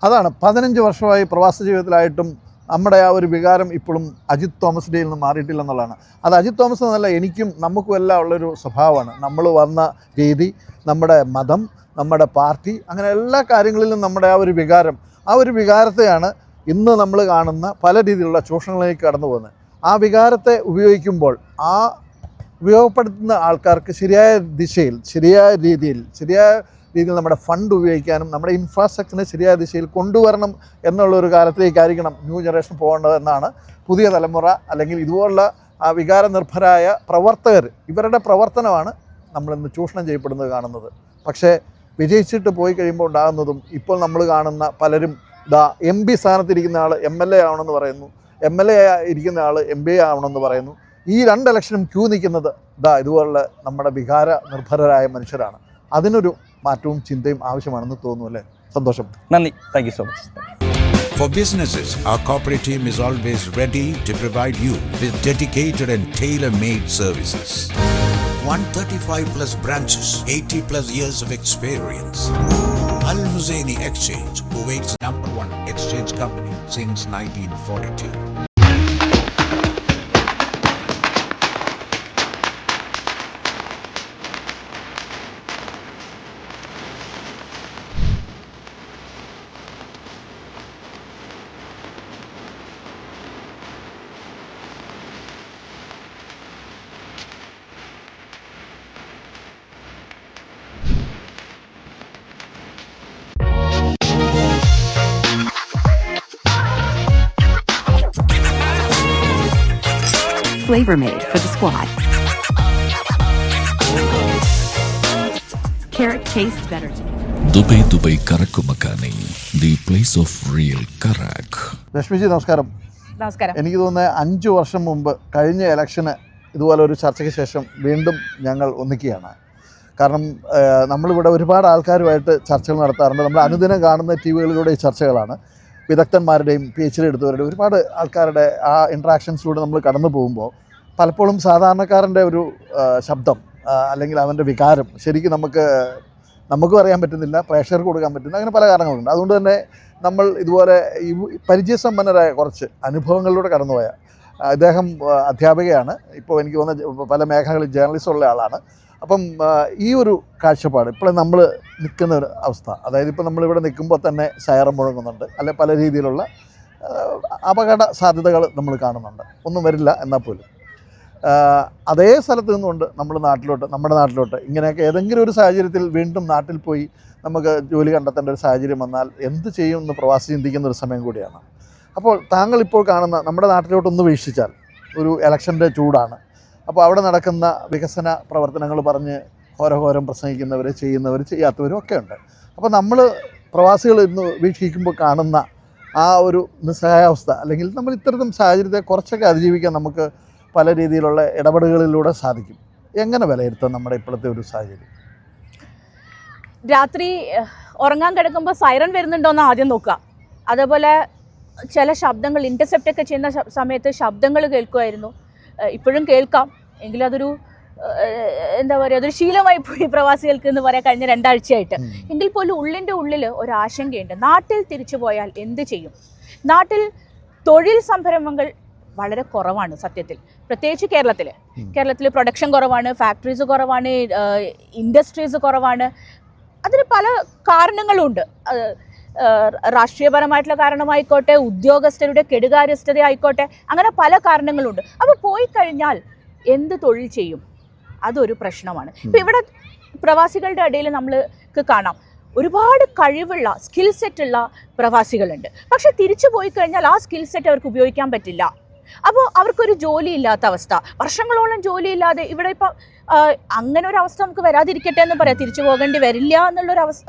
അതാണ് 15 വർഷമായി പ്രവാസ ജീവിതത്തിലായിട്ടും നമ്മുടെ ആ ഒരു വികാരം ഇപ്പോഴും അജിത് തോമസിൻ്റെ നിന്ന് മാറിയിട്ടില്ലെന്നുള്ളതാണ്. അത് അജിത് തോമസ് എന്നല്ല, എനിക്കും നമുക്കും എല്ലാം ഉള്ളൊരു സ്വഭാവമാണ്. നമ്മൾ വന്ന രീതി, നമ്മുടെ മതം, നമ്മുടെ പാർട്ടി, അങ്ങനെ എല്ലാ കാര്യങ്ങളിലും നമ്മുടെ ആ ഒരു വികാരത്തെയാണ് ഇന്ന് നമ്മൾ കാണുന്ന പല രീതിയിലുള്ള ചൂഷണങ്ങളിലേക്ക് കടന്നു പോകുന്നത്. ആ വികാരത്തെ ഉപയോഗിക്കുമ്പോൾ ആ ഉപയോഗപ്പെടുത്തുന്ന ആൾക്കാർക്ക് ശരിയായ ദിശയിൽ ശരിയായ രീതിയിൽ നമ്മുടെ ഫണ്ട് ഉപയോഗിക്കാനും നമ്മുടെ ഇൻഫ്രാസ്ട്രക്ചറിനെ ശരിയായ ദിശയിൽ കൊണ്ടുവരണം എന്നുള്ളൊരു കാലത്തിലേക്കായിരിക്കണം ന്യൂ ജനറേഷൻ പോകേണ്ടതെന്നാണ് പുതിയ തലമുറ, അല്ലെങ്കിൽ ഇതുപോലുള്ള ആ വികാരനിർഭരായ പ്രവർത്തകർ, ഇവരുടെ പ്രവർത്തനമാണ് നമ്മളിന്ന് ചൂഷണം ചെയ്യപ്പെടുന്നത് കാണുന്നത്. പക്ഷേ വിജയിച്ചിട്ട് പോയി കഴിയുമ്പോൾ ഉണ്ടാകുന്നതും ഇപ്പോൾ നമ്മൾ കാണുന്ന പലരും MP സ്ഥാനത്തിരിക്കുന്ന ആൾ MLA ആവണമെന്ന് പറയുന്നു, MLA ഇരിക്കുന്ന ആൾ MBA ആവണമെന്ന് പറയുന്നു. ഈ 2 ഇലക്ഷനും ക്യൂ നിൽക്കുന്നത് ഇതുപോലുള്ള നമ്മുടെ വികാര നിർഭരരായ മനുഷ്യരാണ്. അതിനൊരു മാറ്റവും ചിന്തയും ആവശ്യമാണെന്ന് തോന്നുന്നു അല്ലേ? സന്തോഷം, നന്ദി. Thank you so much. For businesses, our corporate team is always ready to provide you with dedicated and tailor-made services. 135 plus branches, 80 plus years of experience. Al Muzaini Exchange, Kuwait's #1 exchange company since 1942. Flavor made for the squad. Carrot tastes better together. Dubai കറക്കു മക്കാനി, the place of real കറാക്ക്. രശ്മിജി നമസ്കാരം. നമസ്കാരം. എനിക്ക് തോന്നുന്നത് 5 വർഷം മുമ്പ് കഴിഞ്ഞ ഇലക്ഷന് ഇതുപോലെ ഒരു ചർച്ചയ്ക്ക് ശേഷം വീണ്ടും ഞങ്ങൾ ഒന്നിക്കുകയാണ്. കാരണം നമ്മളിവിടെ ഒരുപാട് ആൾക്കാരുമായിട്ട് ചർച്ചകൾ നടത്താറുണ്ട്. നമ്മൾ അനുദിനം കാണുന്ന TVകളിലൂടെ ഈ ചർച്ചകളാണ്. വിദഗ്ധന്മാരുടെയും PhD എടുത്തവരുടെയും ഒരുപാട് ആൾക്കാരുടെ ആ ഇൻട്രാക്ഷൻസിലൂടെ നമ്മൾ കടന്നു പോകുമ്പോൾ പലപ്പോഴും സാധാരണക്കാരൻ്റെ ഒരു ശബ്ദം അല്ലെങ്കിൽ അവൻ്റെ വികാരം ശരിക്കും നമുക്കും അറിയാൻ പറ്റുന്നില്ല, പ്രേക്ഷകർക്ക് കൊടുക്കാൻ പറ്റുന്നില്ല. അങ്ങനെ പല കാരണങ്ങളുണ്ട്. അതുകൊണ്ട് തന്നെ നമ്മൾ ഇതുപോലെ ഈ പരിചയസമ്പന്നരായ കുറച്ച് അനുഭവങ്ങളിലൂടെ കടന്നുപോയ അദ്ദേഹം അധ്യാപികയാണ്. ഇപ്പോൾ എനിക്ക് തോന്നുന്ന പല മേഖലകളിൽ ജേർണലിസ്റ്റ് ഉള്ള ആളാണ്. അപ്പം ഈ ഒരു കാഴ്ചപ്പാട് ഇപ്പോൾ നമ്മൾ നിൽക്കുന്ന ഒരു അവസ്ഥ, അതായത് ഇപ്പോൾ നമ്മളിവിടെ നിൽക്കുമ്പോൾ തന്നെ സൈറൻ മുഴങ്ങുന്നുണ്ട്, അല്ലെ പല രീതിയിലുള്ള അപകട സാധ്യതകൾ നമ്മൾ കാണുന്നുണ്ട്. ഒന്നും വരില്ല എന്നാൽ പോലും അതേ സ്ഥലത്ത് നിന്നുകൊണ്ട് നമ്മുടെ നാട്ടിലോട്ട് ഇങ്ങനെയൊക്കെ ഏതെങ്കിലും ഒരു സാഹചര്യത്തിൽ വീണ്ടും നാട്ടിൽ പോയി നമുക്ക് ജോലി കണ്ടെത്തേണ്ട ഒരു സാഹചര്യം വന്നാൽ എന്ത് ചെയ്യുമെന്ന് പ്രവാസി ചിന്തിക്കുന്ന ഒരു സമയം കൂടിയാണ്. അപ്പോൾ താങ്കൾ ഇപ്പോൾ കാണുന്ന നമ്മുടെ നാട്ടിലോട്ടൊന്ന് വീക്ഷിച്ചാൽ ഒരു ഇലക്ഷൻ്റെ ചൂടാണ്. അപ്പോൾ അവിടെ നടക്കുന്ന വികസന പ്രവർത്തനങ്ങൾ പറഞ്ഞ് ഘോരഘോരം പ്രസംഗിക്കുന്നവർ, ചെയ്യാത്തവരും ഒക്കെ ഉണ്ട്. അപ്പോൾ നമ്മൾ പ്രവാസികൾ ഇന്ന് വീക്ഷിക്കുമ്പോൾ കാണുന്ന ആ ഒരു നിസ്സഹായാവസ്ഥ, അല്ലെങ്കിൽ നമ്മൾ ഇത്തരത്തിൽ സാഹചര്യത്തെ കുറച്ചൊക്കെ അതിജീവിക്കാൻ നമുക്ക് പല രീതിയിലുള്ള ഇടപെടലുകളിലൂടെ സാധിക്കും. എങ്ങനെ വിലയിരുത്താം നമ്മുടെ ഇപ്പോഴത്തെ ഒരു സാഹചര്യം? രാത്രി ഉറങ്ങാൻ കിടക്കുമ്പോൾ സൈറൻ വരുന്നുണ്ടോയെന്ന് ആദ്യം നോക്കുക. അതേപോലെ ചില ശബ്ദങ്ങൾ ഇൻ്റർസെപ്റ്റ് ഒക്കെ ചെയ്യുന്ന സമയത്ത് ശബ്ദങ്ങൾ കേൾക്കുമായിരുന്നു. ഇപ്പോഴും കേൾക്കാം, എങ്കിലും അതൊരു എന്താ പറയുക, അതൊരു ശീലമായി പോയി പ്രവാസികൾക്ക് എന്ന് പറയാം കഴിഞ്ഞ 2 ആഴ്ചയായിട്ട്. എങ്കിൽ പോലും ഉള്ളിൻ്റെ ഉള്ളിൽ ഒരാശങ്കയുണ്ട്. നാട്ടിൽ തിരിച്ചു പോയാൽ എന്ത് ചെയ്യും? നാട്ടിൽ തൊഴിൽ സംരംഭങ്ങൾ വളരെ കുറവാണ് സത്യത്തിൽ, പ്രത്യേകിച്ച് കേരളത്തിൽ പ്രൊഡക്ഷൻ കുറവാണ്, ഫാക്ടറീസ് കുറവാണ്, ഇൻഡസ്ട്രീസ് കുറവാണ്. അതിന് പല കാരണങ്ങളുണ്ട്. രാഷ്ട്രീയപരമായിട്ടുള്ള കാരണമായിക്കോട്ടെ, ഉദ്യോഗസ്ഥരുടെ കെടുകാര്യസ്ഥത ആയിക്കോട്ടെ, അങ്ങനെ പല കാരണങ്ങളുണ്ട്. അപ്പോൾ പോയി കഴിഞ്ഞാൽ എന്ത് തൊഴിൽ ചെയ്യും? അതൊരു പ്രശ്നമാണ്. ഇപ്പം ഇവിടെ പ്രവാസികളുടെ ഇടയിൽ നമ്മൾക്ക് കാണാം ഒരുപാട് കഴിവുള്ള സ്കിൽ സെറ്റുള്ള പ്രവാസികളുണ്ട്. പക്ഷെ തിരിച്ചു പോയി കഴിഞ്ഞാൽ ആ സ്കിൽ സെറ്റ് അവർക്ക് ഉപയോഗിക്കാൻ പറ്റില്ല. അപ്പോൾ അവർക്കൊരു ജോലി ഇല്ലാത്ത അവസ്ഥ, വർഷങ്ങളോളം ജോലിയില്ലാതെ ഇവിടെ ഇപ്പം അങ്ങനെ ഒരു അവസ്ഥ നമുക്ക് വരാതിരിക്കട്ടെ എന്ന് പറയാം. തിരിച്ചു പോകേണ്ടി വരില്ല എന്നുള്ളൊരു അവസ്ഥ,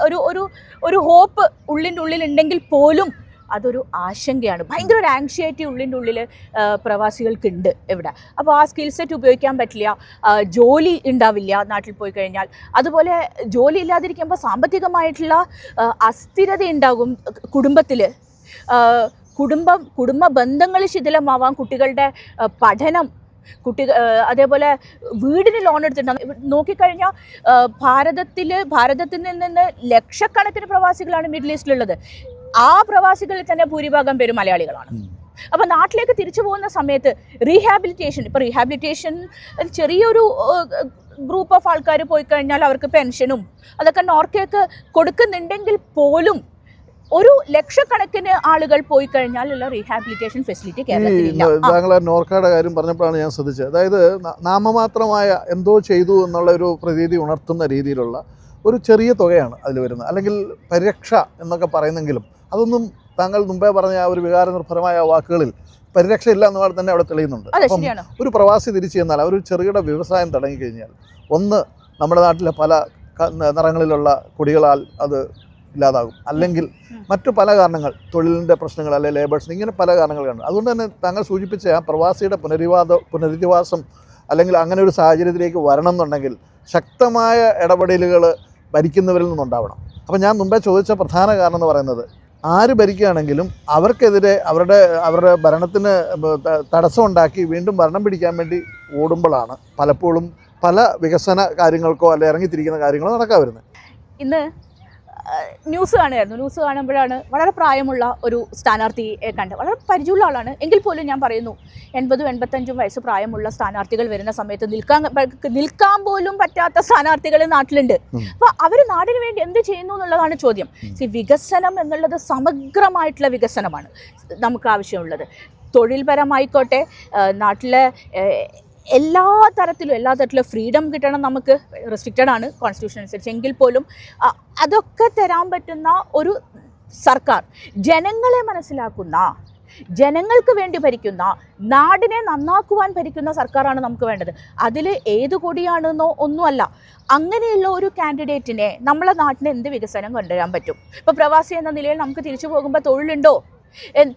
ഒരു ഹോപ്പ് ഉള്ളിൻ്റെ ഉള്ളിലുണ്ടെങ്കിൽ പോലും അതൊരു ആശങ്കയാണ്. ഭയങ്കര ഒരു ആങ്ഷൈറ്റി ഉള്ളിൻ്റെ ഉള്ളിൽ പ്രവാസികൾക്കുണ്ട് ഇവിടെ. അപ്പോൾ ആ സ്കിൽ സെറ്റ് ഉപയോഗിക്കാൻ പറ്റില്ല, ജോലി ഉണ്ടാവില്ല നാട്ടിൽ പോയി കഴിഞ്ഞാൽ. അതുപോലെ ജോലി ഇല്ലാതിരിക്കുമ്പോൾ സാമ്പത്തികമായിട്ടുള്ള അസ്ഥിരത ഉണ്ടാകും കുടുംബത്തിൽ. കുടുംബ ബന്ധങ്ങൾ ശിഥിലമാവാം, കുട്ടികളുടെ പഠനം, അതേപോലെ വീടിന് ലോൺ എടുത്തിട്ടുണ്ടാകും. നോക്കിക്കഴിഞ്ഞാൽ ഭാരതത്തിൽ നിന്ന് ലക്ഷക്കണക്കിന് പ്രവാസികളാണ് മിഡിൽ ഈസ്റ്റിലുള്ളത്. ആ പ്രവാസികളിൽ തന്നെ ഭൂരിഭാഗം പേരും മലയാളികളാണ്. അപ്പോൾ നാട്ടിലേക്ക് തിരിച്ചു പോകുന്ന സമയത്ത് റീഹാബിലിറ്റേഷൻ ചെറിയൊരു ഗ്രൂപ്പ് ഓഫ് ആൾക്കാർ പോയി കഴിഞ്ഞാൽ അവർക്ക് പെൻഷനും അതൊക്കെ നോർക്കയൊക്കെ കൊടുക്കുന്നുണ്ടെങ്കിൽ പോലും ഒരു ലക്ഷക്കണക്കിന് ആളുകൾ പോയി കഴിഞ്ഞാലുള്ള റീഹാബിലിറ്റേഷൻ ഫെസിലിറ്റി കേരളത്തിലില്ല. താങ്കളെ നോർക്കയുടെ കാര്യം പറഞ്ഞപ്പോഴാണ് ഞാൻ ശ്രദ്ധിച്ചത്. അതായത് നാമമാത്രമായ എന്തോ ചെയ്തു എന്നുള്ള ഒരു പ്രതീതി ഉണർത്തുന്ന രീതിയിലുള്ള ഒരു ചെറിയ തുകയാണ് അതിൽ വരുന്നത്. അല്ലെങ്കിൽ പരിരക്ഷ എന്നൊക്കെ പറയുന്നെങ്കിലും അതൊന്നും താങ്കൾ മുമ്പേ പറഞ്ഞ ആ ഒരു വികാരനിർഭരമായ വാക്കുകളിൽ പരിരക്ഷ ഇല്ല എന്ന് തന്നെ അവിടെ തെളിയുന്നുണ്ട്. അപ്പം ഒരു പ്രവാസി തിരിച്ചു ചെന്നാൽ അവർ ചെറുകിട വ്യവസായം തുടങ്ങിക്കഴിഞ്ഞാൽ ഒന്ന് നമ്മുടെ നാട്ടിലെ പല നിറങ്ങളിലുള്ള കൊടികളാൽ അത് ഇല്ലാതാകും, അല്ലെങ്കിൽ മറ്റു പല കാരണങ്ങൾ, തൊഴിലിൻ്റെ പ്രശ്നങ്ങൾ, അല്ലെങ്കിൽ ലേബേഴ്സിന്, ഇങ്ങനെ പല കാരണങ്ങൾ കാണും. അതുകൊണ്ട് തന്നെ താങ്കൾ സൂചിപ്പിച്ച ആ പ്രവാസിയുടെ പുനരധിവാസം അല്ലെങ്കിൽ അങ്ങനെ ഒരു സാഹചര്യത്തിലേക്ക് വരണം എന്നുണ്ടെങ്കിൽ ശക്തമായ ഇടപെടലുകൾ ഭരിക്കുന്നവരിൽ നിന്നുണ്ടാവണം. അപ്പോൾ ഞാൻ മുമ്പേ ചോദിച്ച പ്രധാന കാരണം എന്ന് പറയുന്നത്, ആര് ഭരിക്കുകയാണെങ്കിലും അവർക്കെതിരെ അവരുടെ ഭരണത്തിന് തടസ്സമുണ്ടാക്കി വീണ്ടും ഭരണം പിടിക്കാൻ വേണ്ടി ഓടുമ്പോഴാണ് പലപ്പോഴും പല വികസന കാര്യങ്ങൾക്കോ അല്ലെങ്കിൽ ഇറങ്ങിത്തിരിക്കുന്ന കാര്യങ്ങളോ നടക്കാൻ വരുന്നത്. ഇന്ന് ന്യൂസ് കാണുമ്പോഴാണ് വളരെ പ്രായമുള്ള ഒരു സ്ഥാനാർത്ഥിയെ കണ്ടത്. വളരെ പരിചയമുള്ള ആളാണ് എങ്കിൽ പോലും ഞാൻ പറയുന്നു, 80-85 വയസ്സ് പ്രായമുള്ള സ്ഥാനാർത്ഥികൾ വരുന്ന സമയത്ത് നിൽക്കാൻ പോലും പറ്റാത്ത സ്ഥാനാർത്ഥികൾ നാട്ടിലുണ്ട്. അപ്പോൾ അവർ നാടിന് വേണ്ടി എന്ത് ചെയ്യുന്നു എന്നുള്ളതാണ് ചോദ്യം. വികസനം എന്നുള്ളത് സമഗ്രമായിട്ടുള്ള വികസനമാണ് നമുക്ക് ആവശ്യമുള്ളത്. തൊഴിൽപരമായിക്കോട്ടെ, നാട്ടിലെ എല്ലാ തരത്തിലും ഫ്രീഡം കിട്ടണം. നമുക്ക് റെസ്ട്രിക്റ്റഡ് ആണ് കോൺസ്റ്റിറ്റ്യൂഷൻ അനുസരിച്ച്, എങ്കിൽ പോലും അതൊക്കെ തരാൻ പറ്റുന്ന ഒരു സർക്കാർ, ജനങ്ങളെ മനസ്സിലാക്കുന്ന, ജനങ്ങൾക്ക് വേണ്ടി ഭരിക്കുന്ന, നാടിനെ നന്നാക്കുവാൻ ഭരിക്കുന്ന സർക്കാരാണ് നമുക്ക് വേണ്ടത്. അതിൽ ഏത് കൊടിയാണെന്നോ ഒന്നുമല്ല. അങ്ങനെയുള്ള ഒരു കാൻഡിഡേറ്റിനെ നമ്മളെ നാട്ടിന് എന്ത് വികസനം കൊണ്ടുവരാൻ പറ്റും? ഇപ്പോൾ പ്രവാസി എന്ന നിലയിൽ നമുക്ക് തിരിച്ചു പോകുമ്പോൾ തൊഴിലുണ്ടോ?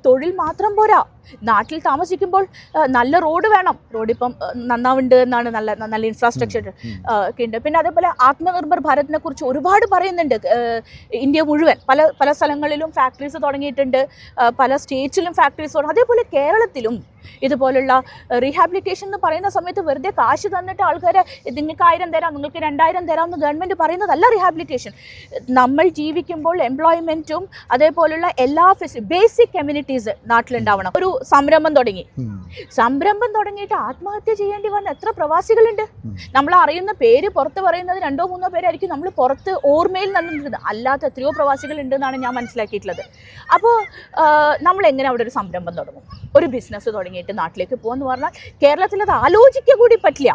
തൊഴിൽ മാത്രം പോരാ, നാട്ടിൽ താമസിക്കുമ്പോൾ നല്ല റോഡ് വേണം. റോഡ് ഇപ്പം നന്നാവുണ്ട് എന്നാണ്, നല്ല ഇൻഫ്രാസ്ട്രക്ചർ ഒക്കെ ഉണ്ട്. പിന്നെ അതേപോലെ ആത്മനിർഭർ ഭാരതിനെ കുറിച്ച് ഒരുപാട് പറയുന്നുണ്ട്. ഇന്ത്യ മുഴുവൻ പല സ്ഥലങ്ങളിലും ഫാക്ടറീസ് തുടങ്ങിയിട്ടുണ്ട്, പല സ്റ്റേറ്റ്സിലും ഫാക്ടറീസ് തുടങ്ങി. അതേപോലെ കേരളത്തിലും ഇതുപോലുള്ള റീഹാബിലിറ്റേഷൻ എന്ന് പറയുന്ന സമയത്ത് വെറുതെ കാശ് തന്നിട്ട് ആൾക്കാരെ നിങ്ങൾക്ക് 1000 തരാം, നിങ്ങൾക്ക് 2000 തരാം എന്ന് ഗവൺമെൻറ് പറയുന്നതല്ല റീഹാബിലിറ്റേഷൻ. നമ്മൾ ജീവിക്കുമ്പോൾ എംപ്ലോയ്മെൻറ്റും അതേപോലുള്ള എല്ലാ ബേസിക് കമ്മ്യൂണിറ്റീസ് നാട്ടിലുണ്ടാവണം. ഒരു സംരംഭം തുടങ്ങിയിട്ട് ആത്മഹത്യ ചെയ്യേണ്ടി വന്ന എത്ര പ്രവാസികളുണ്ട്? നമ്മൾ അറിയുന്ന പേര് പുറത്ത് പറയുന്നത് 2-3 പേരായിരിക്കും നമ്മൾ പുറത്ത് ഓർമ്മയിൽ നിന്നിരുന്നത്, അല്ലാത്ത എത്രയോ പ്രവാസികൾ ഉണ്ടെന്നാണ് ഞാൻ മനസ്സിലാക്കിയിട്ടുള്ളത്. അപ്പോൾ നമ്മൾ എങ്ങനെ അവിടെ ഒരു സംരംഭം തുടങ്ങും, ഒരു ബിസിനസ് തുടങ്ങിയിട്ട് നാട്ടിലേക്ക് പോകുമെന്ന് പറഞ്ഞാൽ കേരളത്തിൽ അത് ആലോചിക്കുക കൂടി പറ്റില്ല.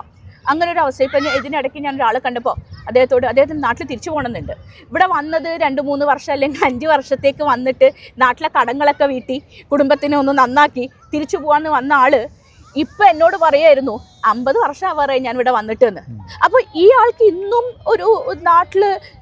അങ്ങനെ ഒരു അവസ്ഥ. ഇപ്പം ഇതിനിടയ്ക്ക് ഞാൻ ഒരാളെ കണ്ടപ്പോൾ അദ്ദേഹത്തിന് നാട്ടിൽ തിരിച്ചു പോകണമെന്നുണ്ട്. ഇവിടെ വന്നത് 2-3 വർഷം അല്ലെങ്കിൽ 5 വർഷത്തേക്ക് വന്നിട്ട് നാട്ടിലെ കടങ്ങളൊക്കെ വീട്ടി കുടുംബത്തിനെ ഒന്ന് നന്നാക്കി തിരിച്ചു പോകാമെന്ന് വന്ന ആൾ ഇപ്പം എന്നോട് പറയായിരുന്നു 50 വർഷം ആവാറായി ഞാൻ ഇവിടെ വന്നിട്ട് എന്ന്. അപ്പോൾ ഈ ആൾക്ക് ഇന്നും ഒരു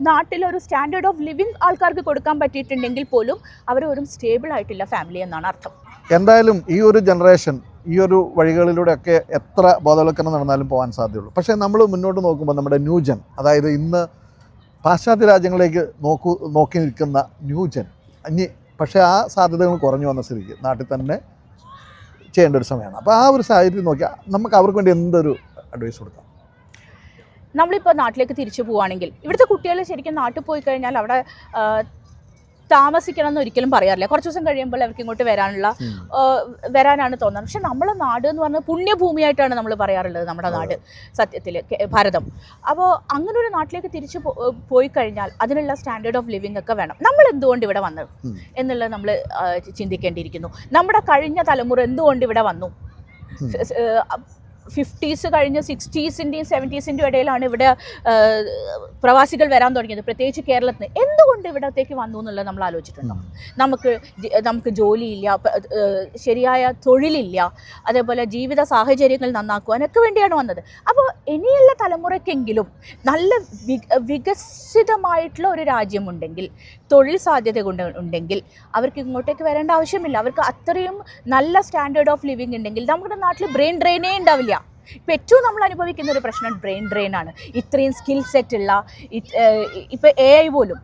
നാട്ടിലൊരു സ്റ്റാൻഡേർഡ് ഓഫ് ലിവിങ് ആൾക്കാർക്ക് കൊടുക്കാൻ പറ്റിയിട്ടുണ്ടെങ്കിൽ പോലും അവർ ഒരു സ്റ്റേബിൾ ആയിട്ടില്ല ഫാമിലി എന്നാണ് അർത്ഥം. എന്തായാലും ഈ ഒരു ജനറേഷൻ ഈ ഒരു വഴികളിലൂടെയൊക്കെ എത്ര ബോധവൽക്കരണം നടന്നാലും പോകാൻ സാധ്യതയുള്ളൂ. പക്ഷേ നമ്മൾ മുന്നോട്ട് നോക്കുമ്പോൾ നമ്മുടെ ന്യൂജൻ, അതായത് ഇന്ന് പാശ്ചാത്യ രാജ്യങ്ങളിലേക്ക് നോക്കി നിൽക്കുന്ന ന്യൂജൻ പക്ഷേ ആ സാധ്യതകൾ കുറഞ്ഞു വന്ന സ്ഥിതിക്ക് നാട്ടിൽ തന്നെ ചെയ്യേണ്ട ഒരു സമയമാണ്. അപ്പോൾ ആ ഒരു സാഹചര്യം നോക്കിയാൽ നമുക്ക് അവർക്ക് വേണ്ടി എന്തൊരു അഡ്വൈസ് കൊടുക്കാം? നമ്മളിപ്പോൾ നാട്ടിലേക്ക് തിരിച്ചു പോവുകയാണെങ്കിൽ ഇവിടുത്തെ കുട്ടികൾ ശരിക്കും നാട്ടിൽ പോയി കഴിഞ്ഞാൽ അവിടെ താമസിക്കണം എന്ന് ഒരിക്കലും പറയാറില്ല. കുറച്ച് ദിവസം കഴിയുമ്പോൾ അവർക്ക് ഇങ്ങോട്ട് വരാനാണ് തോന്നുന്നത്. പക്ഷെ നമ്മളെ നാട് എന്ന് പറഞ്ഞാൽ പുണ്യഭൂമിയായിട്ടാണ് നമ്മൾ പറയാറുള്ളത്, നമ്മുടെ നാട് സത്യത്തിൽ ഭാരതം. അപ്പോൾ അങ്ങനെ ഒരു നാട്ടിലേക്ക് തിരിച്ചു പോയി കഴിഞ്ഞാൽ അതിനുള്ള സ്റ്റാൻഡേർഡ് ഓഫ് ലിവിങ് ഒക്കെ വേണം. നമ്മൾ എന്തുകൊണ്ട് ഇവിടെ വന്നു എന്നുള്ളത് നമ്മൾ ചിന്തിക്കേണ്ടിയിരിക്കുന്നു. നമ്മുടെ കഴിഞ്ഞ തലമുറ എന്തുകൊണ്ട് ഇവിടെ വന്നു? 50s കഴിഞ്ഞ് 60s-ൻ്റെയും 70s-ൻ്റെയും ഇടയിലാണ് ഇവിടെ പ്രവാസികൾ വരാൻ തുടങ്ങിയത്, പ്രത്യേകിച്ച് കേരളത്തിൽ. എന്തുകൊണ്ട് ഇവിടത്തേക്ക് വന്നു എന്നുള്ളത് നമ്മൾ ആലോചിച്ചിട്ടുണ്ടോ? നമുക്ക് ജോലിയില്ല, ശരിയായ തൊഴിലില്ല, അതേപോലെ ജീവിത സാഹചര്യങ്ങൾ നന്നാക്കുവാനൊക്കെ വേണ്ടിയാണ് വന്നത്. അപ്പോൾ ഇനിയുള്ള തലമുറയ്ക്കെങ്കിലും നല്ല വികസിതമായിട്ടുള്ള ഒരു രാജ്യമുണ്ടെങ്കിൽ, തൊഴിൽ സാധ്യത ഉണ്ടെങ്കിൽ അവർക്ക് ഇങ്ങോട്ടേക്ക് വരേണ്ട ആവശ്യമില്ല. അവർക്ക് അത്രയും നല്ല സ്റ്റാൻഡേർഡ് ഓഫ് ലിവിങ് ഉണ്ടെങ്കിൽ നമ്മുടെ നാട്ടിൽ ബ്രെയിൻ ഡ്രെയിനേ ഉണ്ടാവില്ല. ഇപ്പം ഏറ്റവും നമ്മൾ അനുഭവിക്കുന്ന ഒരു പ്രശ്നം ബ്രെയിൻ ഡ്രെയിനാണ്. ഇത്രയും സ്കിൽ സെറ്റുള്ള ഇപ്പോൾ AI പോലും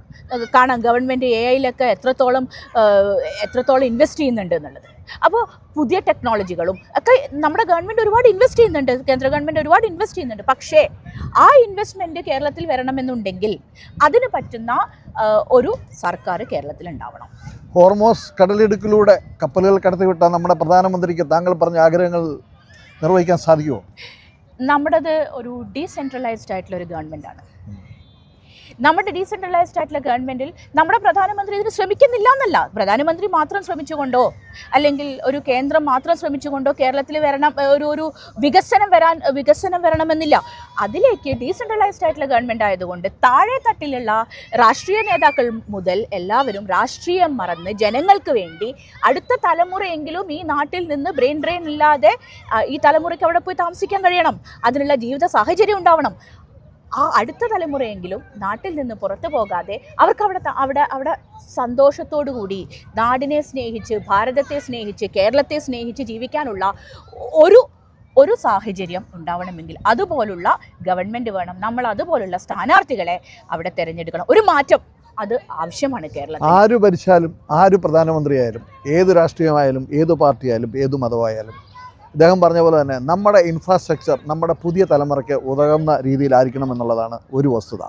കാണാം, ഗവൺമെൻറ് AI-ലൊക്കെ എത്രത്തോളം ഇൻവെസ്റ്റ് ചെയ്യുന്നുണ്ട് എന്നുള്ളത്. അപ്പോൾ പുതിയ ടെക്നോളജികളും ഒക്കെ നമ്മുടെ ഗവൺമെൻറ് ഒരുപാട് ഇൻവെസ്റ്റ് ചെയ്യുന്നുണ്ട്, കേന്ദ്ര ഗവൺമെൻറ് ഒരുപാട് ഇൻവെസ്റ്റ് ചെയ്യുന്നുണ്ട്. പക്ഷേ ആ ഇൻവെസ്റ്റ്മെൻറ്റ് കേരളത്തിൽ വരണമെന്നുണ്ടെങ്കിൽ അതിന് പറ്റുന്ന ഒരു സർക്കാർ കേരളത്തിൽ ഉണ്ടാവണം. ഹോർമോസ് കടലിടുക്കിലൂടെ കപ്പലുകൾ കടത്തിവിട്ട നമ്മുടെ പ്രധാനമന്ത്രിക്ക് താങ്കൾ പറഞ്ഞ ആഗ്രഹങ്ങൾ നിർവഹിക്കാൻ സാധിക്കുമോ? നമ്മുടേത് ഒരു ഡീസെൻട്രലൈസ്ഡ് ആയിട്ടുള്ള ഒരു ഗവൺമെൻറ്റാണ്. നമ്മുടെ ഡീസെൻട്രലൈസ്ഡ് ആയിട്ടുള്ള ഗവൺമെൻറ്റിൽ നമ്മുടെ പ്രധാനമന്ത്രി ഇതിന് ശ്രമിക്കുന്നില്ല എന്നല്ല. പ്രധാനമന്ത്രി മാത്രം ശ്രമിച്ചുകൊണ്ടോ അല്ലെങ്കിൽ ഒരു കേന്ദ്രം മാത്രം ശ്രമിച്ചുകൊണ്ടോ കേരളത്തിൽ ഒരു വികസനം വരണമെന്നില്ല. അതിലേക്ക് ഡീസെൻട്രലൈസ്ഡ് ആയിട്ടുള്ള ഗവൺമെൻറ് ആയതുകൊണ്ട് താഴെ തട്ടിലുള്ള രാഷ്ട്രീയ നേതാക്കൾ മുതൽ എല്ലാവരും രാഷ്ട്രീയം മറന്ന് ജനങ്ങൾക്ക് വേണ്ടി അടുത്ത തലമുറയെങ്കിലും ഈ നാട്ടിൽ നിന്ന് ബ്രെയിൻ ഡ്രെയിൻ ഇല്ലാതെ ഈ തലമുറയ്ക്ക് അവിടെ പോയി താമസിക്കാൻ കഴിയണം, അതിനുള്ള ജീവിത സാഹചര്യം ഉണ്ടാവണം. ആ അടുത്ത തലമുറയെങ്കിലും നാട്ടിൽ നിന്ന് പുറത്തു പോകാതെ അവർക്ക് അവിടെ സന്തോഷത്തോടു കൂടി നാടിനെ സ്നേഹിച്ച്, ഭാരതത്തെ സ്നേഹിച്ച്, കേരളത്തെ സ്നേഹിച്ച് ജീവിക്കാനുള്ള ഒരു സാഹചര്യം ഉണ്ടാവണമെങ്കിൽ അതുപോലുള്ള ഗവൺമെൻറ് വേണം. നമ്മൾ അതുപോലുള്ള സ്ഥാനാർത്ഥികളെ അവിടെ തിരഞ്ഞെടുക്കണം. ഒരു മാറ്റം അത് ആവശ്യമാണ് കേരളത്തിൽ. ആര് ഭരിച്ചാലും, ആര് പ്രധാനമന്ത്രിയായാലും, ഏത് രാഷ്ട്രീയമായാലും, ഏത് പാർട്ടിയായാലും, ഏത് മതമായാലും, ഇദ്ദേഹം പറഞ്ഞ പോലെ തന്നെ നമ്മുടെ ഇൻഫ്രാസ്ട്രക്ചർ നമ്മുടെ പുതിയ തലമുറയ്ക്ക് ഉതകുന്ന രീതിയിലായിരിക്കണം എന്നുള്ളതാണ് ഒരു വസ്തുത.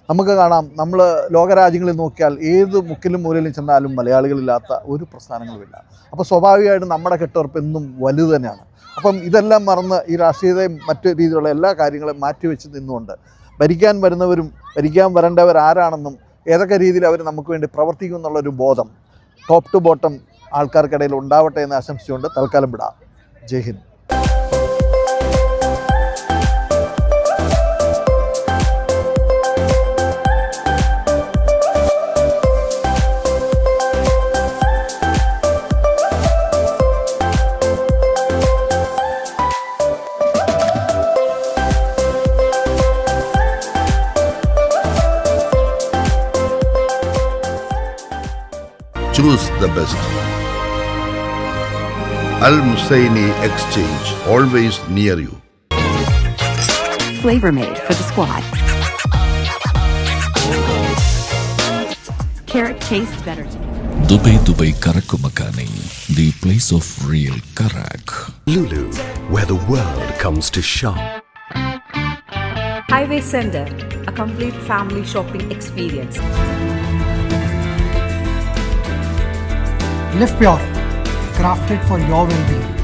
നമുക്ക് കാണാം, നമ്മൾ ലോകരാജ്യങ്ങളിൽ നോക്കിയാൽ ഏത് മുക്കിലും മൂലയിലും ചെന്നാലും മലയാളികളില്ലാത്ത ഒരു പ്രസ്ഥാനങ്ങളുമില്ല. അപ്പോൾ സ്വാഭാവികമായിട്ടും നമ്മുടെ കെട്ടുറപ്പ് എന്നും വലുത് തന്നെയാണ്. അപ്പം ഇതെല്ലാം മറന്ന് ഈ രാഷ്ട്രീയതയും മറ്റു രീതിയിലുള്ള എല്ലാ കാര്യങ്ങളും മാറ്റിവെച്ച് നിന്നുകൊണ്ട് ഭരിക്കാൻ വരുന്നവരും ഭരിക്കാൻ വരേണ്ടവർ ആരാണെന്നും ഏതൊക്കെ രീതിയിൽ അവർ നമുക്ക് വേണ്ടി പ്രവർത്തിക്കും എന്നുള്ളൊരു ബോധം ടോപ്പ് ടു ബോട്ടം ആൾക്കാർക്കിടയിൽ ഉണ്ടാവട്ടെ എന്ന് ആശംസിച്ചുകൊണ്ട് തൽക്കാലം വിടാം. ജയ് Hind. Choose the best. Al Musaini Exchange, always near you. Flavor made for the squad. Carrot tastes better together. Dubai Karakumakani, the place of real Karak. Lulu, where the world comes to shop. Highway Center, a complete family shopping experience. Live Pure, crafted for your well-being.